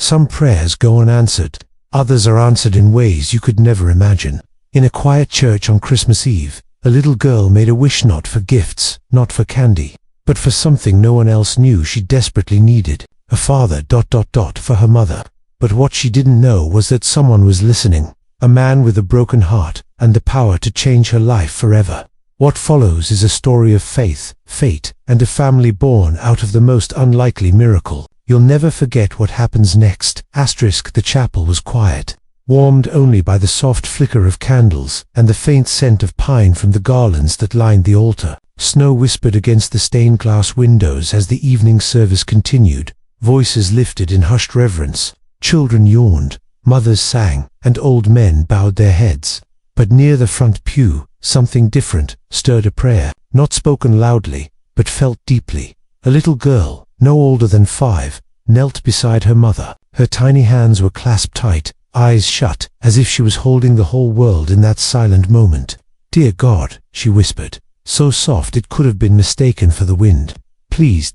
Some prayers go unanswered. Others are answered in ways you could never imagine. In a quiet church on Christmas Eve, a little girl made a wish not for gifts, not for candy, but for something no one else knew she desperately needed. A father ... for her mother. But what she didn't know was that someone was listening. A man with a broken heart and the power to change her life forever. What follows is a story of faith, fate, and a family born out of the most unlikely miracle. You'll never forget what happens next. The chapel was quiet, warmed only by the soft flicker of candles and the faint scent of pine from the garlands that lined the altar. Snow whispered against the stained glass windows as the evening service continued. Voices lifted in hushed reverence. Children yawned, mothers sang, and old men bowed their heads. But near the front pew, something different stirred a prayer, not spoken loudly, but felt deeply. A little girl, no older than 5, knelt beside her mother. Her tiny hands were clasped tight, eyes shut, as if she was holding the whole world in that silent moment. "Dear God," she whispered, so soft it could have been mistaken for the wind. "Please ...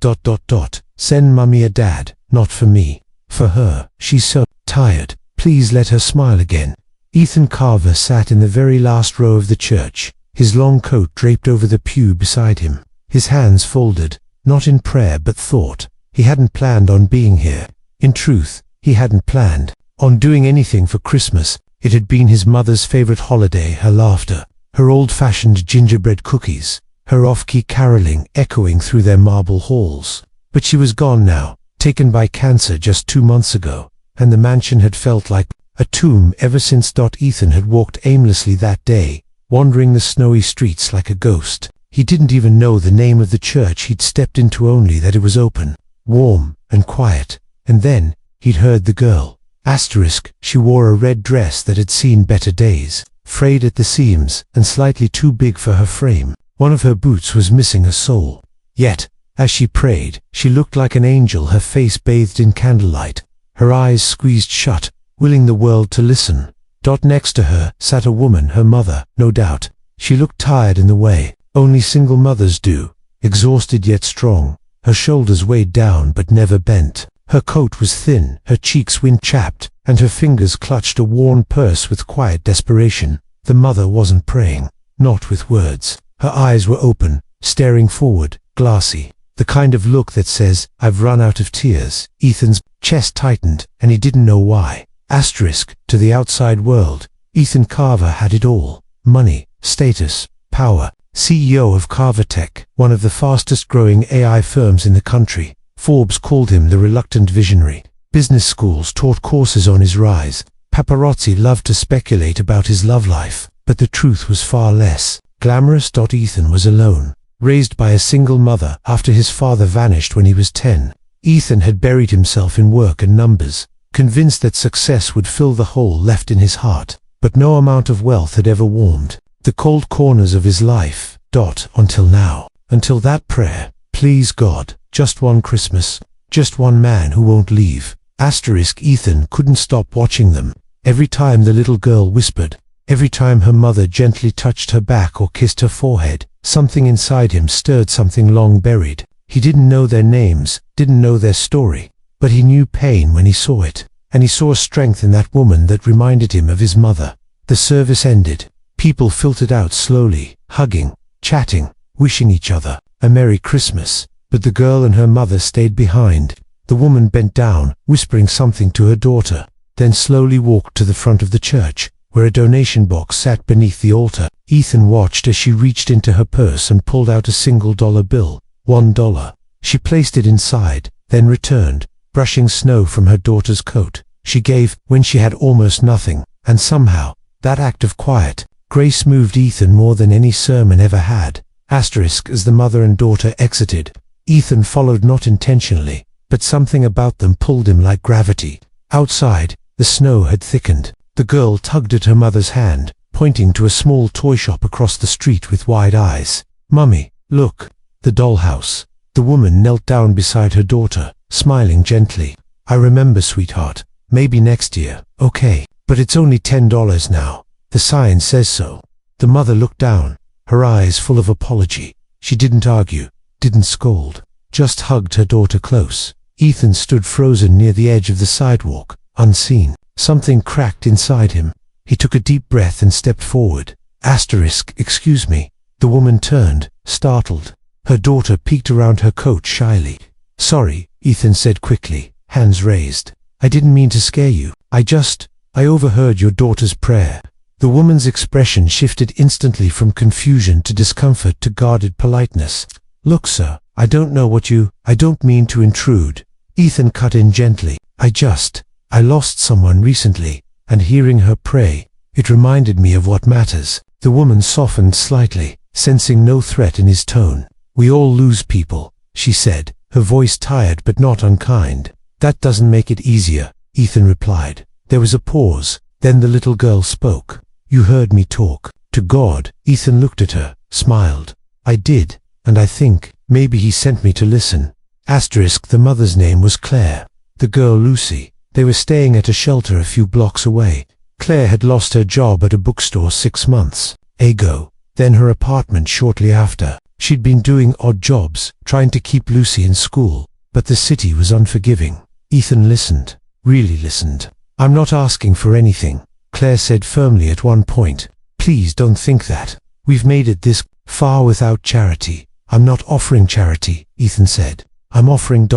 send Mummy a dad, not for me. For her, she's so tired. Please let her smile again." Ethan Carver sat in the very last row of the church, his long coat draped over the pew beside him, his hands folded, not in prayer but thought. He hadn't planned on being here. In truth, he hadn't planned on doing anything for Christmas. It had been his mother's favorite holiday, her laughter, her old-fashioned gingerbread cookies, her off-key caroling echoing through their marble halls. But she was gone now, taken by cancer just 2 months ago, and the mansion had felt like a tomb ever since. Ethan had walked aimlessly that day, wandering the snowy streets like a ghost. He didn't even know the name of the church he'd stepped into, only that it was open, warm, and quiet. And then he'd heard the girl. She wore a red dress that had seen better days, frayed at the seams and slightly too big for her frame. One of her boots was missing a sole. Yet, as she prayed, she looked like an angel, her face bathed in candlelight, her eyes squeezed shut, willing the world to listen. Next to her sat a woman, her mother, no doubt. She looked tired in the way only single mothers do, exhausted yet strong. Her shoulders weighed down but never bent. Her coat was thin, her cheeks wind-chapped, and her fingers clutched a worn purse with quiet desperation. The mother wasn't praying, not with words. Her eyes were open, staring forward, glassy. The kind of look that says, "I've run out of tears." Ethan's chest tightened, and he didn't know why. To the outside world, Ethan Carver had it all: money, status, power. CEO of Carvertech, one of the fastest growing AI firms in the country. Forbes called him the reluctant visionary. Business schools taught courses on his rise. Paparazzi loved to speculate about his love life, but the truth was far less glamorous. Ethan was alone, raised by a single mother after his father vanished when he was 10. Ethan had buried himself in work and numbers, convinced that success would fill the hole left in his heart. But no amount of wealth had ever warmed the cold corners of his life. Until now. Until that prayer. "Please God, just one Christmas, just one man who won't leave." Ethan couldn't stop watching them. Every time the little girl whispered, every time her mother gently touched her back or kissed her forehead, something inside him stirred, something long buried. He didn't know their names, didn't know their story, but he knew pain when he saw it, and he saw strength in that woman that reminded him of his mother. The service ended. People filtered out slowly, hugging, chatting, wishing each other a Merry Christmas. But the girl and her mother stayed behind. The woman bent down, whispering something to her daughter, then slowly walked to the front of the church, where a donation box sat beneath the altar. Ethan watched as she reached into her purse and pulled out a single dollar bill. $1. She placed it inside, then returned, brushing snow from her daughter's coat. She gave when she had almost nothing, and somehow, that act of quiet grace moved Ethan more than any sermon ever had. As the mother and daughter exited, Ethan followed, not intentionally, but something about them pulled him like gravity. Outside, the snow had thickened. The girl tugged at her mother's hand, pointing to a small toy shop across the street with wide eyes. "Mummy, look, the dollhouse." The woman knelt down beside her daughter, smiling gently. "I remember, sweetheart. Maybe next year, okay? But it's only $10 now. The sign says so." The mother looked down, her eyes full of apology. She didn't argue, didn't scold, just hugged her daughter close. Ethan stood frozen near the edge of the sidewalk, unseen. Something cracked inside him. He took a deep breath and stepped forward. Excuse me. The woman turned, startled. Her daughter peeked around her coat shyly. Sorry, Ethan said quickly, hands raised. I didn't mean to scare you. I overheard your daughter's prayer. The woman's expression shifted instantly from confusion to discomfort to guarded politeness. Look, sir, I don't mean to intrude. Ethan cut in gently. I lost someone recently, and hearing her pray, it reminded me of what matters. The woman softened slightly, sensing no threat in his tone. We all lose people, she said, her voice tired but not unkind. That doesn't make it easier, Ethan replied. There was a pause, then the little girl spoke. You heard me talk. To God. Ethan looked at her, smiled. I did, and I think, maybe he sent me to listen. The mother's name was Claire. The girl Lucy. They were staying at a shelter a few blocks away. Claire had lost her job at a bookstore 6 months ago, then her apartment shortly after. She'd been doing odd jobs, trying to keep Lucy in school, but the city was unforgiving. Ethan listened, really listened. I'm not asking for anything, Claire said firmly at one point. Please don't think that. We've made it this far without charity. I'm not offering charity, Ethan said. I'm offering ...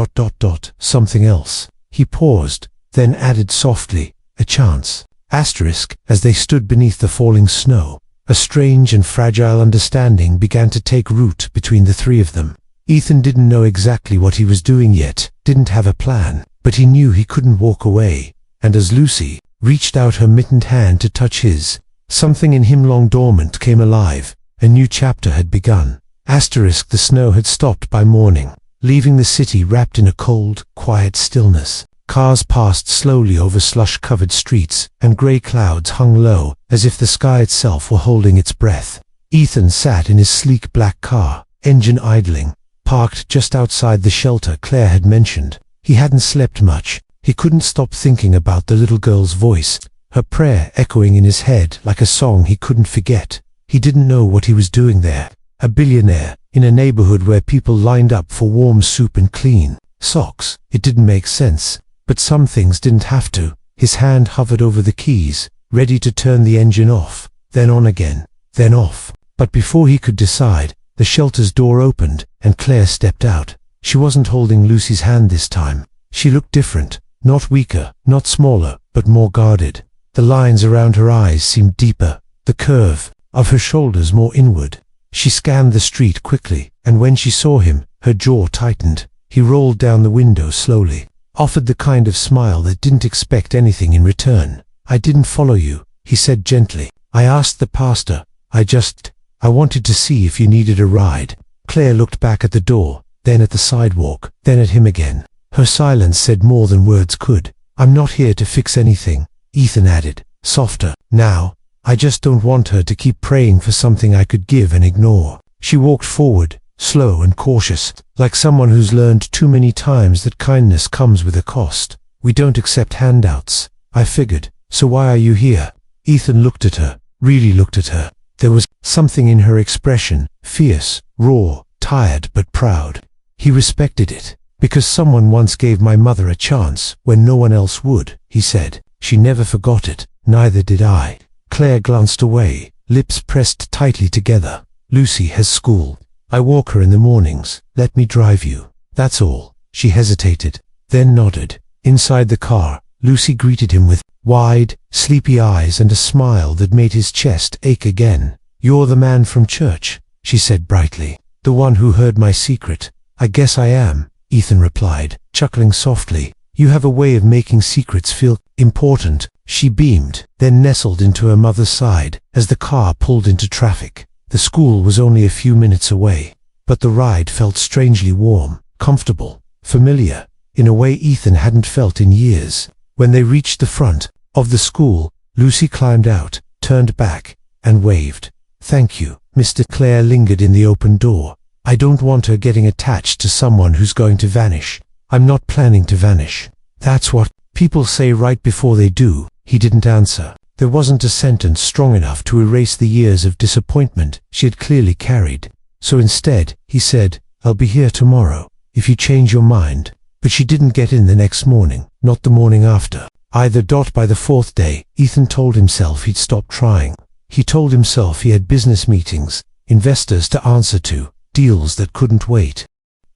something else. He paused, then added softly, a chance. As they stood beneath the falling snow, a strange and fragile understanding began to take root between the three of them. Ethan didn't know exactly what he was doing yet, didn't have a plan, but he knew he couldn't walk away. And as Lucy reached out her mittened hand to touch his, something in him long dormant came alive. A new chapter had begun. The snow had stopped by morning, leaving the city wrapped in a cold, quiet stillness. Cars passed slowly over slush-covered streets, and grey clouds hung low, as if the sky itself were holding its breath. Ethan sat in his sleek black car, engine idling, parked just outside the shelter Claire had mentioned. He hadn't slept much. He couldn't stop thinking about the little girl's voice, her prayer echoing in his head like a song he couldn't forget. He didn't know what he was doing there. A billionaire, in a neighborhood where people lined up for warm soup and clean socks. It didn't make sense. But some things didn't have to. His hand hovered over the keys, ready to turn the engine off, then on again, then off. But before he could decide, the shelter's door opened, and Claire stepped out. She wasn't holding Lucy's hand this time. She looked different, not weaker, not smaller, but more guarded. The lines around her eyes seemed deeper, the curve of her shoulders more inward. She scanned the street quickly, and when she saw him, her jaw tightened. He rolled down the window slowly, offered the kind of smile that didn't expect anything in return. I didn't follow you, he said gently. I asked the pastor. I wanted to see if you needed a ride. Claire looked back at the door, then at the sidewalk, then at him again. Her silence said more than words could. I'm not here to fix anything, Ethan added, softer. Now, I just don't want her to keep praying for something I could give and ignore. She walked forward, slow and cautious, like someone who's learned too many times that kindness comes with a cost. We don't accept handouts, I figured. So why are you here? Ethan looked at her, really looked at her. There was something in her expression, fierce, raw, tired but proud. He respected it. Because someone once gave my mother a chance when no one else would, he said. She never forgot it, neither did I. Claire glanced away, lips pressed tightly together. Lucy has school. I walk her in the mornings. Let me drive you. That's all. She hesitated, then nodded. Inside the car, Lucy greeted him with wide, sleepy eyes and a smile that made his chest ache again. You're the man from church, she said brightly. The one who heard my secret. I guess I am, Ethan replied, chuckling softly. You have a way of making secrets feel important. She beamed, then nestled into her mother's side as the car pulled into traffic. The school was only a few minutes away, but the ride felt strangely warm, comfortable, familiar, in a way Ethan hadn't felt in years. When they reached the front of the school, Lucy climbed out, turned back, and waved. Thank you, Mr. Claire lingered in the open door. I don't want her getting attached to someone who's going to vanish. I'm not planning to vanish. That's what people say right before they do. He didn't answer. There wasn't a sentence strong enough to erase the years of disappointment she had clearly carried. So instead, he said, I'll be here tomorrow, if you change your mind. But she didn't get in the next morning, not the morning after, either. By the fourth day, Ethan told himself he'd stop trying. He told himself he had business meetings, investors to answer to, deals that couldn't wait.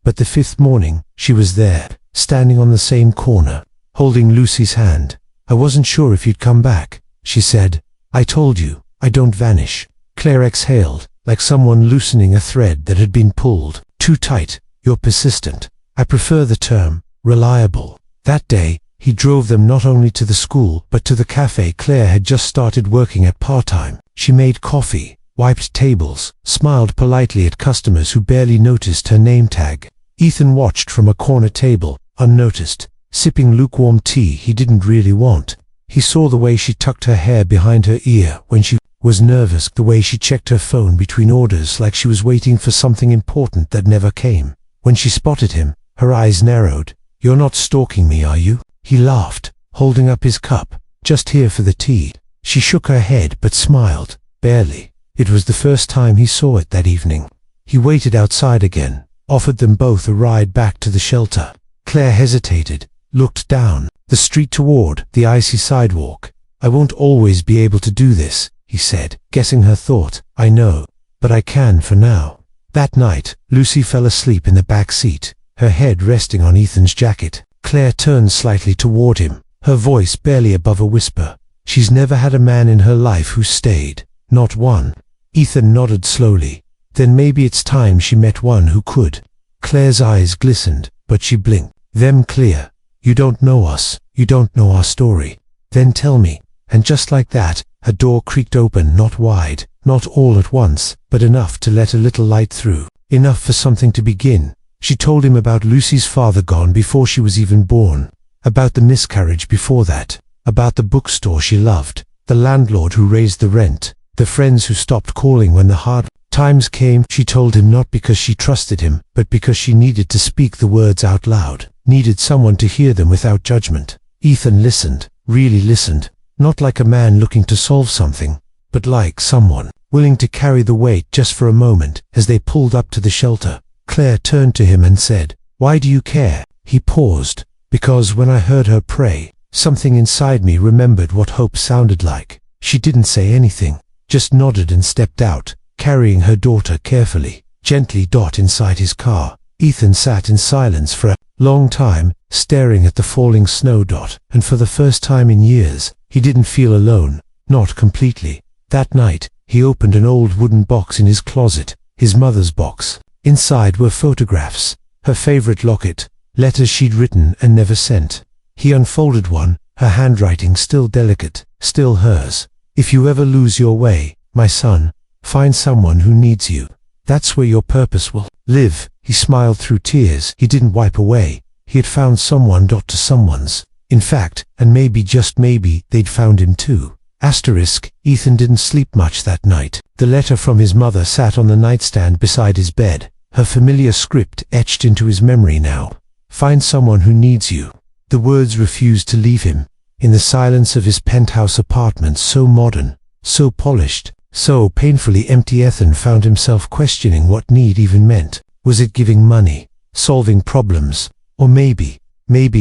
But the fifth morning, she was there, standing on the same corner, holding Lucy's hand. "I wasn't sure if you'd come back," she said. "I told you, I don't vanish." Claire exhaled, like someone loosening a thread that had been pulled too tight. "You're persistent. I prefer the term reliable." That day, he drove them not only to the school but to the cafe Claire had just started working at part-time. She made coffee, wiped tables, smiled politely at customers who barely noticed her name tag. Ethan watched from a corner table, unnoticed, sipping lukewarm tea he didn't really want. He saw the way she tucked her hair behind her ear when she was nervous, the way she checked her phone between orders like she was waiting for something important that never came. When she spotted him, her eyes narrowed. "You're not stalking me, are you?" He laughed, holding up his cup. "Just here for the tea." She shook her head but smiled, barely. It was the first time he saw it that evening. He waited outside again, offered them both a ride back to the shelter. Claire hesitated, looked down the street toward the icy sidewalk. "I won't always be able to do this," he said, guessing her thought. "I know, but I can for now." That night, Lucy fell asleep in the back seat, her head resting on Ethan's jacket. Claire turned slightly toward him, her voice barely above a whisper. "She's never had a man in her life who stayed, not one." Ethan nodded slowly. "Then maybe it's time she met one who could." Claire's eyes glistened, but she blinked them clear. "You don't know us, you don't know our story. Then tell me." And just like that, her door creaked open, not wide, not all at once, but enough to let a little light through, enough for something to begin. She told him about Lucy's father gone before she was even born, about the miscarriage before that, about the bookstore she loved, the landlord who raised the rent, the friends who stopped calling when the hard times came. She told him not because she trusted him, but because she needed to speak the words out loud, needed someone to hear them without judgment. Ethan listened, really listened, not like a man looking to solve something, but like someone willing to carry the weight just for a moment. As they pulled up to the shelter, Claire turned to him and said, "Why do you care?" He paused. "Because when I heard her pray, something inside me remembered what hope sounded like." She didn't say anything, just nodded and stepped out, carrying her daughter carefully, gently. Inside his car, Ethan sat in silence for a long time, staring at the falling snow. And for the first time in years, he didn't feel alone, not completely. That night, he opened an old wooden box in his closet, his mother's box. Inside were photographs, her favorite locket, letters she'd written and never sent. He unfolded one, her handwriting still delicate, still hers. "If you ever lose your way, my son, find someone who needs you. That's where your purpose will live." He smiled through tears he didn't wipe away. He had found someone. To someone's. In fact, and maybe just maybe, they'd found him too. Ethan didn't sleep much that night. The letter from his mother sat on the nightstand beside his bed, her familiar script etched into his memory now. "Find someone who needs you." The words refused to leave him. In the silence of his penthouse apartment, so modern, so polished, so painfully empty, Ethan found himself questioning what need even meant. Was it giving money, solving problems, or maybe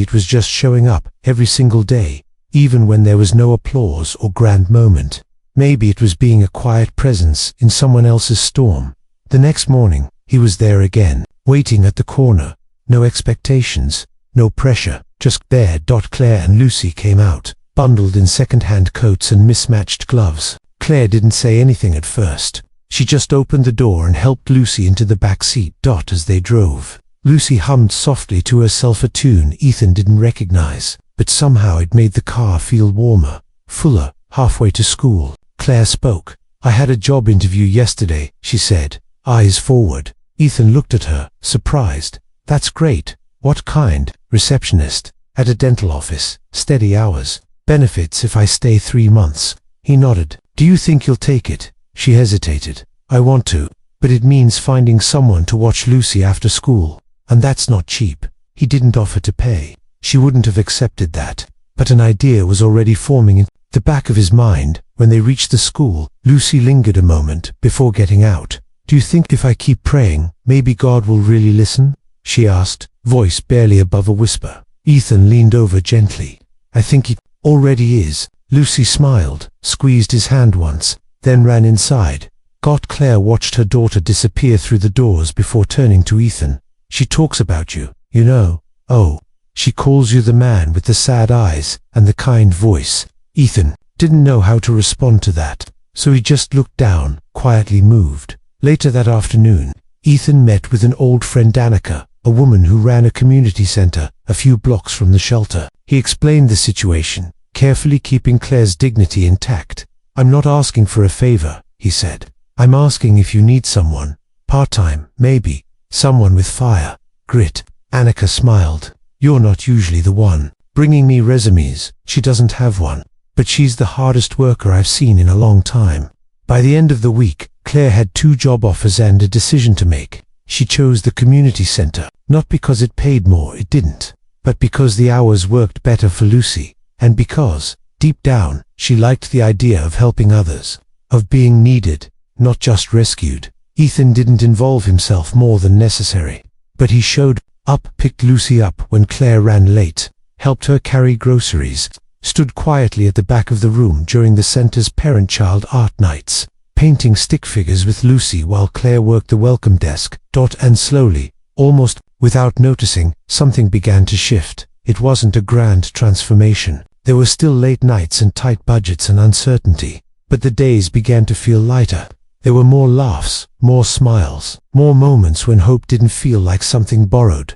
it was just showing up every single day, even when there was no applause or grand moment? Maybe it was being a quiet presence in someone else's storm. The next morning, he was there again, waiting at the corner. No expectations, no pressure, just there. Claire and Lucy came out, bundled in second-hand coats and mismatched gloves. Claire didn't say anything at first. She just opened the door and helped Lucy into the back seat. As they drove, Lucy hummed softly to herself a tune Ethan didn't recognize, but somehow it made the car feel warmer, fuller. Halfway to school, Claire spoke. "I had a job interview yesterday," she said, eyes forward. Ethan looked at her, surprised. "That's great. What kind?" "Receptionist, at a dental office, steady hours, benefits if I stay 3 months." He nodded. "Do you think you'll take it?" She hesitated. "I want to, but it means finding someone to watch Lucy after school, and that's not cheap." He didn't offer to pay. She wouldn't have accepted that, but an idea was already forming in the back of his mind. When they reached the school, Lucy lingered a moment before getting out. "Do you think if I keep praying, maybe God will really listen?" she asked, voice barely above a whisper. Ethan leaned over gently. I think he already is. Lucy smiled, squeezed his hand once, then ran inside. Claire watched her daughter disappear through the doors before turning to Ethan. She talks about you, you know. Oh, she calls you the man with the sad eyes and the kind voice. Ethan didn't know how to respond to that, so he just looked down, quietly moved. Later that afternoon, Ethan met with an old friend, Danica, a woman who ran a community center a few blocks from the shelter. He explained the situation, carefully keeping Claire's dignity intact. I'm not asking for a favor, he said. I'm asking if you need someone. Part-time, maybe. Someone with fire, grit. Annika smiled. You're not usually the one bringing me resumes. She doesn't have one, but she's the hardest worker I've seen in a long time. By the end of the week, Claire had 2 job offers and a decision to make. She chose the community center, not because it paid more, it didn't, but because the hours worked better for Lucy, and because, deep down, she liked the idea of helping others, of being needed, not just rescued. Ethan didn't involve himself more than necessary, but he showed up, picked Lucy up when Claire ran late, helped her carry groceries, stood quietly at the back of the room during the center's parent-child art nights, painting stick figures with Lucy while Claire worked the welcome desk. And slowly, almost without noticing, something began to shift. It wasn't a grand transformation. There were still late nights and tight budgets and uncertainty, but the days began to feel lighter. There were more laughs, more smiles, more moments when hope didn't feel like something borrowed.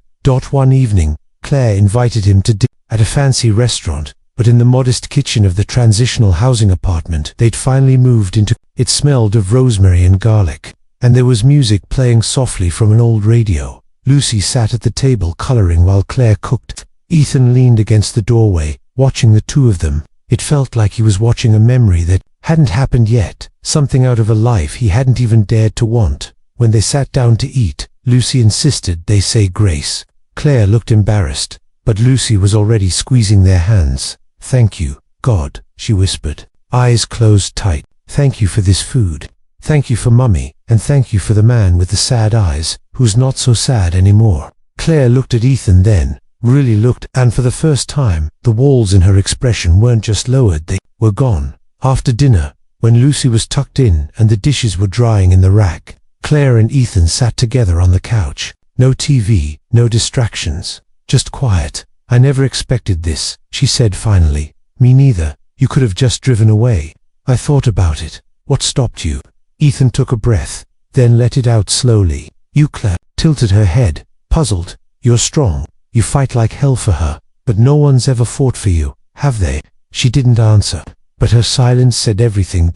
One evening, Claire invited him to dinner at a fancy restaurant, but in the modest kitchen of the transitional housing apartment they'd finally moved into. It smelled of rosemary and garlic, and there was music playing softly from an old radio. Lucy sat at the table coloring while Claire cooked. Ethan leaned against the doorway, watching the two of them. It felt like he was watching a memory that hadn't happened yet, something out of a life he hadn't even dared to want. When they sat down to eat, Lucy insisted they say grace. Claire looked embarrassed, but Lucy was already squeezing their hands. Thank you, God, she whispered, eyes closed tight. Thank you for this food. Thank you for Mummy, and thank you for the man with the sad eyes, who's not so sad anymore. Claire looked at Ethan then, really looked, and for the first time, the walls in her expression weren't just lowered, they were gone. After dinner, when Lucy was tucked in and the dishes were drying in the rack, Claire and Ethan sat together on the couch. No TV, no distractions, just quiet. I never expected this, she said finally. Me neither. You could have just driven away. I thought about it. What stopped you? Ethan took a breath, then let it out slowly. You, Claire, tilted her head, puzzled. You're strong. You fight like hell for her, but no one's ever fought for you, have they? She didn't answer, but her silence said everything.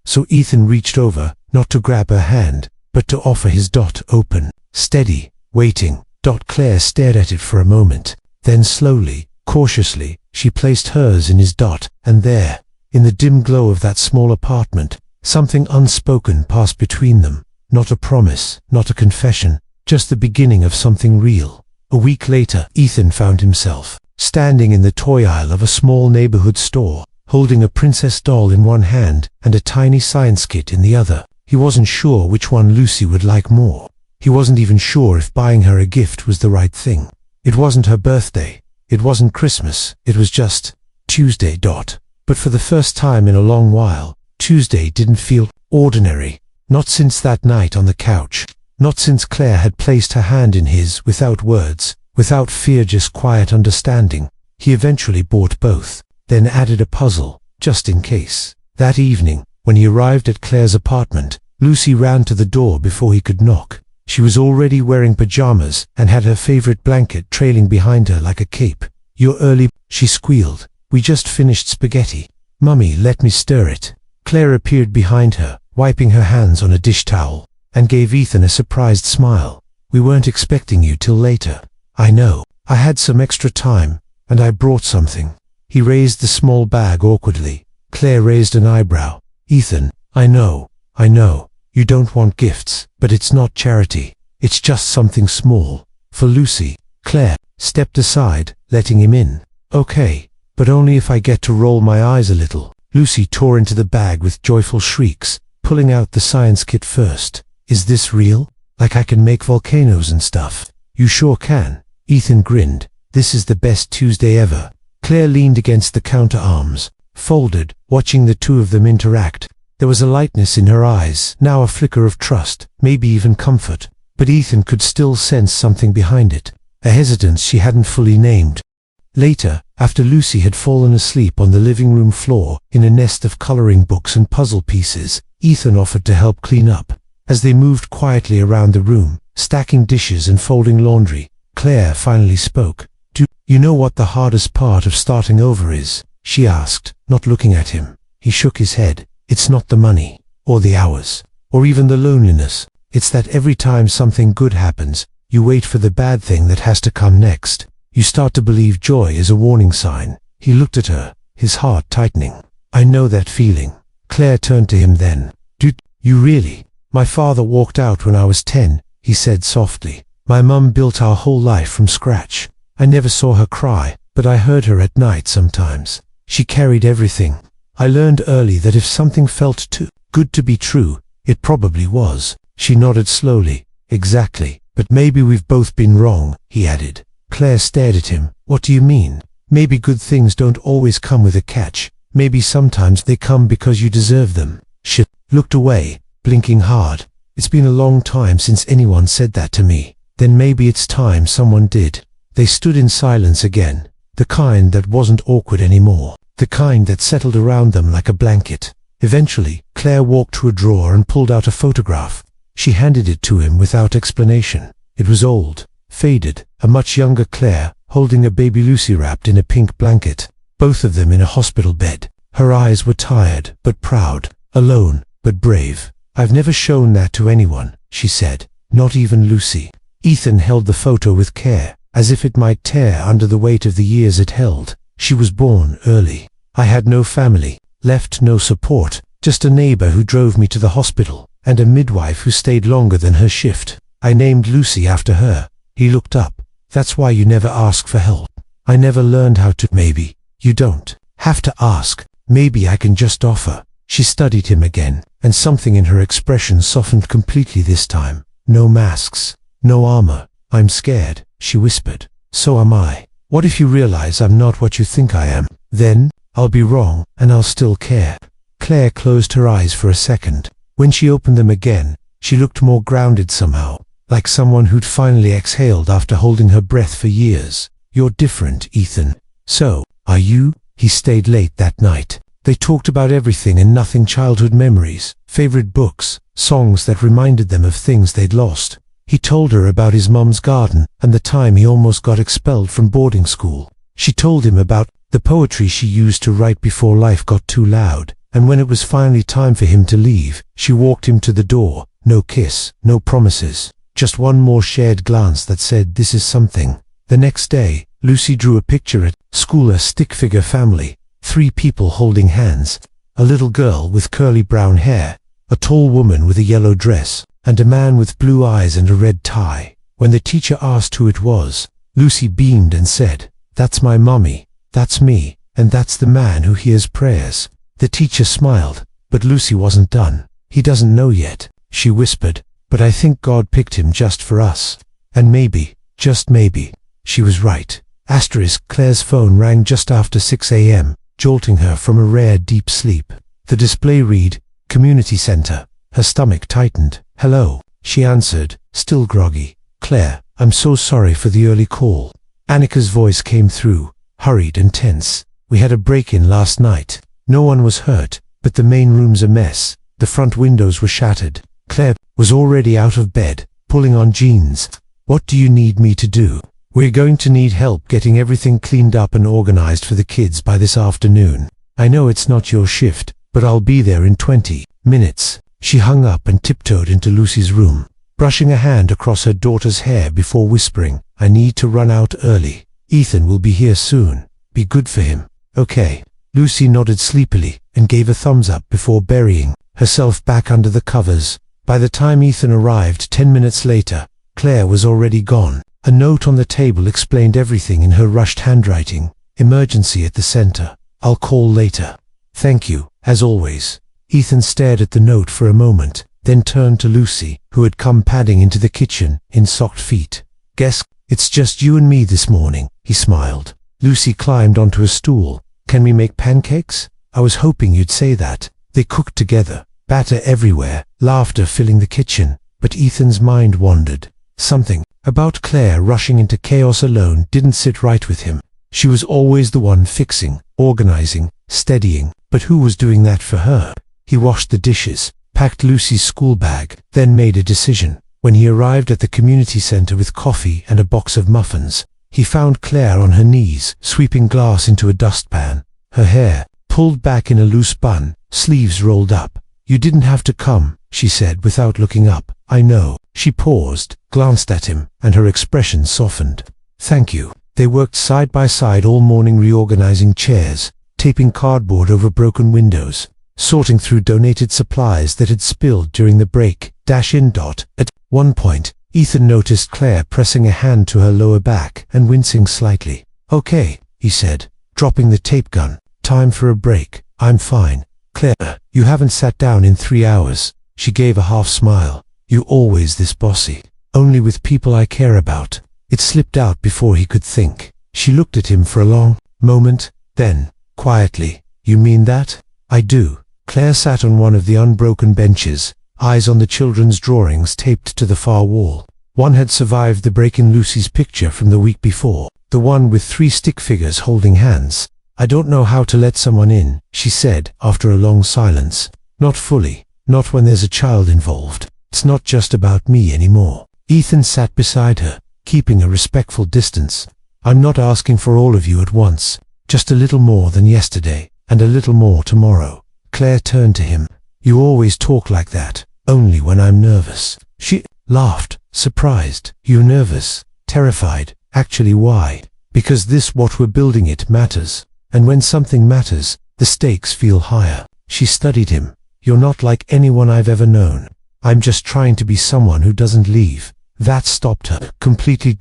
So Ethan reached over, not to grab her hand, but to offer his. Open, steady, waiting. Claire stared at it for a moment, then slowly, cautiously, she placed hers in his. And there, in the dim glow of that small apartment, something unspoken passed between them. Not a promise, not a confession, just the beginning of something real. A week later, Ethan found himself standing in the toy aisle of a small neighborhood store, holding a princess doll in one hand and a tiny science kit in the other. He wasn't sure which one Lucy would like more. He wasn't even sure if buying her a gift was the right thing. It wasn't her birthday. It wasn't Christmas. It was just Tuesday. But for the first time in a long while, Tuesday didn't feel ordinary. Not since that night on the couch. Not since Claire had placed her hand in his without words, without fear, just quiet understanding. He eventually bought both, then added a puzzle, just in case. That evening, when he arrived at Claire's apartment, Lucy ran to the door before he could knock. She was already wearing pajamas and had her favorite blanket trailing behind her like a cape. You're early, she squealed. We just finished spaghetti. Mummy, let me stir it. Claire appeared behind her, wiping her hands on a dish towel, and gave Ethan a surprised smile. We weren't expecting you till later. I know. I had some extra time, and I brought something. He raised the small bag awkwardly. Claire raised an eyebrow. Ethan, I know. You don't want gifts, but it's not charity. It's just something small. For Lucy. Claire stepped aside, letting him in. Okay, but only if I get to roll my eyes a little. Lucy tore into the bag with joyful shrieks, pulling out the science kit first. Is this real? Like I can make volcanoes and stuff? You sure can. Ethan grinned. This is the best Tuesday ever. Claire leaned against the counter, arms folded, watching the two of them interact. There was a lightness in her eyes, now a flicker of trust, maybe even comfort. But Ethan could still sense something behind it, a hesitance she hadn't fully named. Later, after Lucy had fallen asleep on the living room floor, in a nest of coloring books and puzzle pieces, Ethan offered to help clean up. As they moved quietly around the room, stacking dishes and folding laundry, Claire finally spoke. "Do you know what the hardest part of starting over is?" she asked, not looking at him. He shook his head. "It's not the money, or the hours, or even the loneliness. It's that every time something good happens, you wait for the bad thing that has to come next. You start to believe joy is a warning sign." He looked at her, his heart tightening. "I know that feeling." Claire turned to him then. "Do you really?" "My father walked out when I was 10, he said softly. "My mum built our whole life from scratch. I never saw her cry, but I heard her at night sometimes. She carried everything. I learned early that if something felt too good to be true, it probably was." She nodded slowly. "Exactly. But maybe we've both been wrong," he added. Claire stared at him. "What do you mean?" "Maybe good things don't always come with a catch. Maybe sometimes they come because you deserve them." She looked away, blinking hard. "It's been a long time since anyone said that to me." "Then maybe it's time someone did." They stood in silence again, the kind that wasn't awkward anymore, the kind that settled around them like a blanket. Eventually, Claire walked to a drawer and pulled out a photograph. She handed it to him without explanation. It was old, faded, a much younger Claire, holding a baby Lucy wrapped in a pink blanket, both of them in a hospital bed. Her eyes were tired, but proud, alone, but brave. "I've never shown that to anyone," she said, "not even Lucy." Ethan held the photo with care, as if it might tear under the weight of the years it held. "She was born early. I had no family, left no support, just a neighbor who drove me to the hospital, and a midwife who stayed longer than her shift. I named Lucy after her." He looked up. "That's why you never ask for help." "I never learned how to." "Maybe you don't have to ask. Maybe I can just offer." She studied him again, and something in her expression softened completely this time. "No masks, no armor. I'm scared," she whispered. "So am I. What if you realize I'm not what you think I am? Then I'll be wrong, and I'll still care." Claire closed her eyes for a second. When she opened them again, she looked more grounded somehow, like someone who'd finally exhaled after holding her breath for years. "You're different, Ethan." "So, are you?" He stayed late that night. They talked about everything and nothing: childhood memories, favorite books, songs that reminded them of things they'd lost. He told her about his mum's garden and the time he almost got expelled from boarding school. She told him about the poetry she used to write before life got too loud, and when it was finally time for him to leave, she walked him to the door. No kiss, no promises, just one more shared glance that said, "This is something." The next day, Lucy drew a picture at school, a stick figure family, 3 people holding hands, a little girl with curly brown hair, a tall woman with a yellow dress, and a man with blue eyes and a red tie. When the teacher asked who it was, Lucy beamed and said, "That's my mommy, that's me, and that's the man who hears prayers." The teacher smiled, but Lucy wasn't done. "He doesn't know yet," she whispered, "but I think God picked him just for us. And maybe, just maybe, she was right." Claire's phone rang just after 6 a.m., jolting her from a rare deep sleep. The display read, "Community Center." Her stomach tightened. "Hello," she answered, still groggy. "Claire, I'm so sorry for the early call." Annika's voice came through, hurried and tense. "We had a break-in last night. No one was hurt, but the main room's a mess. The front windows were shattered." Claire was already out of bed, pulling on jeans. "What do you need me to do?" "We're going to need help getting everything cleaned up and organized for the kids by this afternoon. I know it's not your shift, but I'll be there in 20 minutes. She hung up and tiptoed into Lucy's room, brushing a hand across her daughter's hair before whispering, "I need to run out early. Ethan will be here soon. Be good for him, okay?" Lucy nodded sleepily and gave a thumbs up before burying herself back under the covers. By the time Ethan arrived 10 minutes later, Claire was already gone. A note on the table explained everything in her rushed handwriting. "Emergency at the center. I'll call later. Thank you, as always." Ethan stared at the note for a moment, then turned to Lucy, who had come padding into the kitchen in socked feet. "Guess It's just you and me this morning, he smiled. Lucy climbed onto a stool. Can we make pancakes? I was hoping you'd say that. They cooked together, batter everywhere, laughter filling the kitchen, but Ethan's mind wandered. Something about Claire rushing into chaos alone didn't sit right with him. She was always the one fixing, organizing, steadying, but who was doing that for her? He washed the dishes, packed Lucy's school bag, then made a decision. When he arrived at the community center with coffee and a box of muffins, he found Claire on her knees, sweeping glass into a dustpan. Her hair pulled back in a loose bun, sleeves rolled up. You didn't have to come, she said without looking up. I know. She paused, glanced at him, and her expression softened. Thank you. They worked side by side all morning, reorganizing chairs, taping cardboard over broken windows, sorting through donated supplies that had spilled during the break. At one point, Ethan noticed Claire pressing a hand to her lower back and wincing slightly. Okay, he said, dropping the tape gun. Time for a break. I'm fine. Claire, you haven't sat down in 3 hours. She gave a half smile. You always this bossy. Only with people I care about. It slipped out before he could think. She looked at him for a long moment, then, quietly, you mean that? I do. Claire sat on one of the unbroken benches, eyes on the children's drawings taped to the far wall. One had survived the break in Lucy's picture from the week before, the one with 3 stick figures holding hands. I don't know how to let someone in, she said after a long silence. Not fully, not when there's a child involved. It's not just about me anymore. Ethan sat beside her, keeping a respectful distance. I'm not asking for all of you at once, just a little more than yesterday, and a little more tomorrow. Claire turned to him. You always talk like that, only when I'm nervous. She laughed, surprised. You nervous? Terrified? Actually, why? Because this what we're building, it matters. And when something matters, the stakes feel higher. She studied him. You're not like anyone I've ever known. I'm just trying to be someone who doesn't leave. That stopped her completely.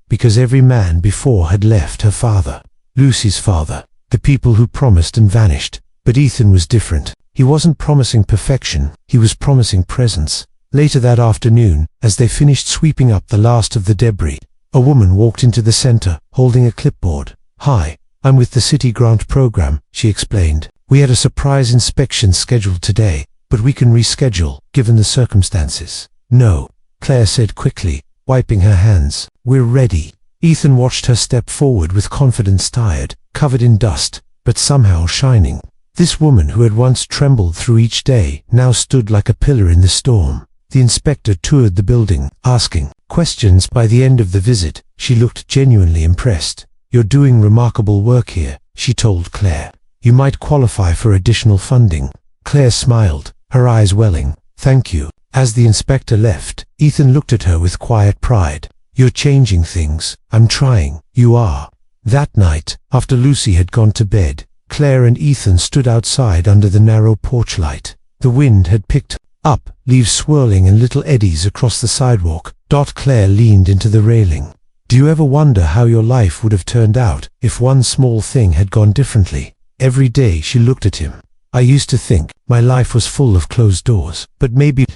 Because every man before had left. Her father, Lucy's father, the people who promised and vanished. But Ethan was different. He wasn't promising perfection, he was promising presence. Later that afternoon, as they finished sweeping up the last of the debris, a woman walked into the center, holding a clipboard. Hi, I'm with the City Grant program, she explained. We had a surprise inspection scheduled today, but we can reschedule, given the circumstances. No, Claire said quickly, wiping her hands. We're ready. Ethan watched her step forward with confidence, tired, covered in dust, but somehow shining. This woman who had once trembled through each day now stood like a pillar in the storm. The inspector toured the building, asking questions. By the end of the visit, she looked genuinely impressed. You're doing remarkable work here, she told Claire. You might qualify for additional funding. Claire smiled, her eyes welling. Thank you. As the inspector left, Ethan looked at her with quiet pride. You're changing things. I'm trying. You are. That night, after Lucy had gone to bed, Claire and Ethan stood outside under the narrow porch light. The wind had picked up, leaves swirling in little eddies across the sidewalk. Claire leaned into the railing. Do you ever wonder how your life would have turned out if one small thing had gone differently? Every day she looked at him. I used to think my life was full of closed doors, but maybe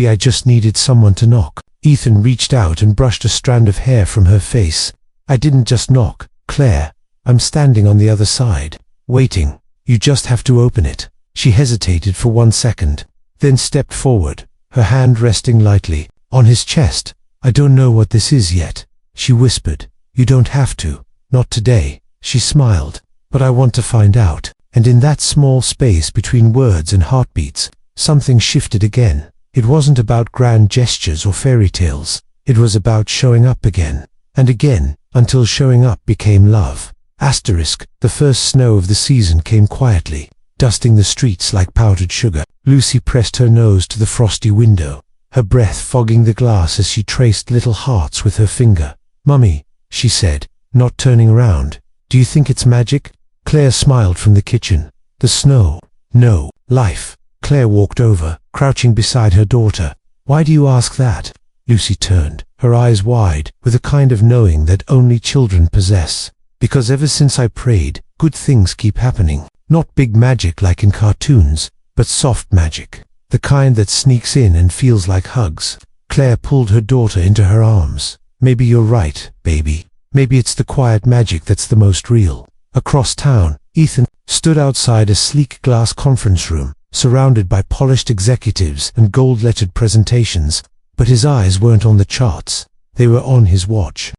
I just needed someone to knock. Ethan reached out and brushed a strand of hair from her face. I didn't just knock, Claire. I'm standing on the other side, waiting. You just have to open it. She hesitated for 1 second, then stepped forward, her hand resting lightly on his chest. I don't know what this is yet, she whispered. You don't have to. Not today. She smiled. But I want to find out. And in that small space between words and heartbeats, something shifted again. It wasn't about grand gestures or fairy tales. It was about showing up again, and again, until showing up became love. The first snow of the season came quietly, dusting the streets like powdered sugar. Lucy pressed her nose to the frosty window, her breath fogging the glass as she traced little hearts with her finger. Mummy, she said, not turning around. Do you think it's magic? Claire smiled from the kitchen. The snow. No, life. Claire walked over, crouching beside her daughter. Why do you ask that? Lucy turned, her eyes wide, with a kind of knowing that only children possess. Because ever since I prayed, good things keep happening. Not big magic like in cartoons, but soft magic. The kind that sneaks in and feels like hugs. Claire pulled her daughter into her arms. Maybe you're right, baby. Maybe it's the quiet magic that's the most real. Across town, Ethan stood outside a sleek glass conference room, surrounded by polished executives and gold-lettered presentations, but his eyes weren't on the charts. They were on his watch.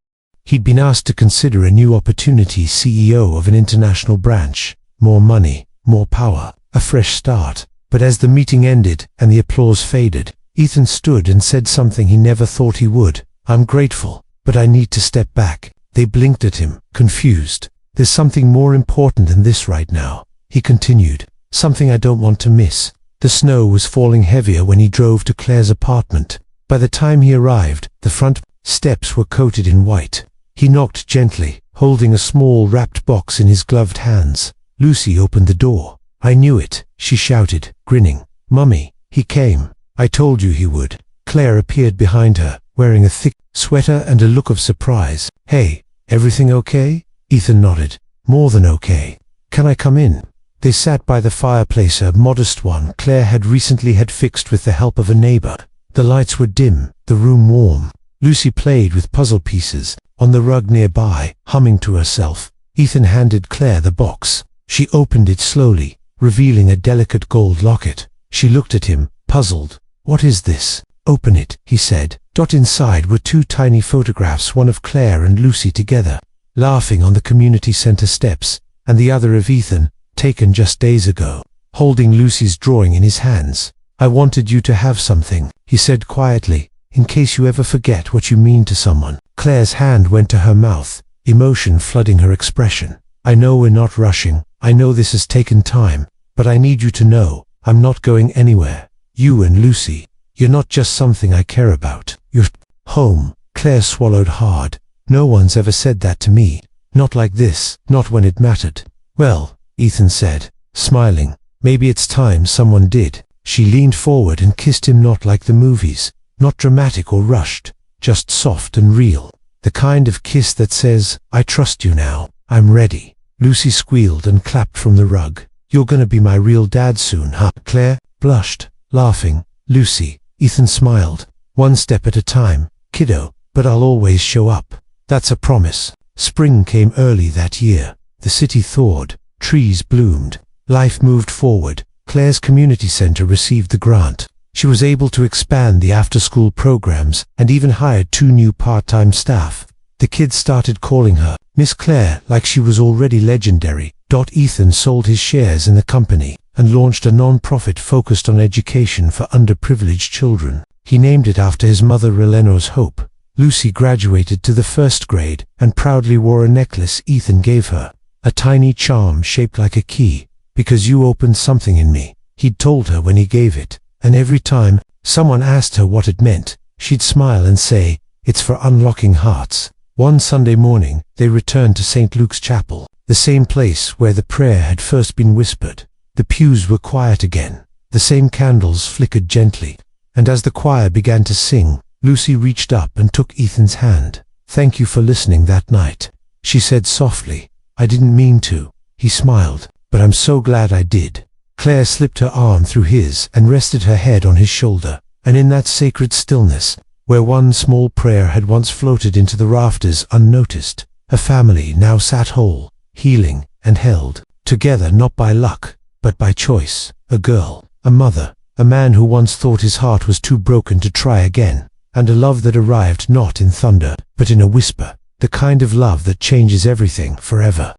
He'd been asked to consider a new opportunity, CEO of an international branch. More money, more power, a fresh start. But as the meeting ended and the applause faded, Ethan stood and said something he never thought he would. I'm grateful, but I need to step back. They blinked at him, confused. There's something more important than this right now, he continued. Something I don't want to miss. The snow was falling heavier when he drove to Claire's apartment. By the time he arrived, the front steps were coated in white. He knocked gently, holding a small wrapped box in his gloved hands. Lucy opened the door. I knew it, she shouted, grinning. Mummy, he came. I told you he would. Claire appeared behind her, wearing a thick sweater and a look of surprise. Hey, everything okay? Ethan nodded. More than okay. Can I come in? They sat by the fireplace, a modest one Claire had recently had fixed with the help of a neighbor. The lights were dim, the room warm. Lucy played with puzzle pieces on the rug nearby, humming to herself. Ethan handed Claire the box. She opened it slowly, revealing a delicate gold locket. She looked at him, puzzled. What is this? Open it, he said. Inside were two tiny photographs, one of Claire and Lucy together, laughing on the community center steps, and the other of Ethan, taken just days ago, holding Lucy's drawing in his hands. I wanted you to have something, he said quietly, in case you ever forget what you mean to someone. Claire's hand went to her mouth, emotion flooding her expression. I know we're not rushing. I know this has taken time, but I need you to know, I'm not going anywhere. You and Lucy, you're not just something I care about. You're home. Claire swallowed hard. No one's ever said that to me. Not like this, not when it mattered. Well, Ethan said, smiling, maybe it's time someone did. She leaned forward and kissed him, not like the movies, not dramatic or rushed, just soft and real. The kind of kiss that says, I trust you now, I'm ready. Lucy squealed and clapped from the rug. You're gonna be my real dad soon, huh? Claire blushed, laughing. Lucy, Ethan smiled. One step at a time, kiddo, but I'll always show up. That's a promise. Spring came early that year. The city thawed, trees bloomed, life moved forward. Claire's community center received the grant. She was able to expand the after-school programs and even hired 2 new part-time staff. The kids started calling her Miss Claire like she was already legendary. Ethan sold his shares in the company and launched a non-profit focused on education for underprivileged children. He named it after his mother Eleanor's hope. Lucy graduated to the 1st grade and proudly wore a necklace Ethan gave her, a tiny charm shaped like a key. Because you opened something in me, he'd told her when he gave it, and every time someone asked her what it meant, she'd smile and say, it's for unlocking hearts. One Sunday morning, they returned to St. Luke's Chapel, the same place where the prayer had first been whispered. The pews were quiet again, the same candles flickered gently, and as the choir began to sing, Lucy reached up and took Ethan's hand. Thank you for listening that night, she said softly. I didn't mean to. He smiled. But I'm so glad I did. Claire slipped her arm through his and rested her head on his shoulder, and in that sacred stillness, where one small prayer had once floated into the rafters unnoticed, a family now sat whole, healing, and held together not by luck, but by choice. A girl, a mother, a man who once thought his heart was too broken to try again, and a love that arrived not in thunder, but in a whisper, the kind of love that changes everything forever.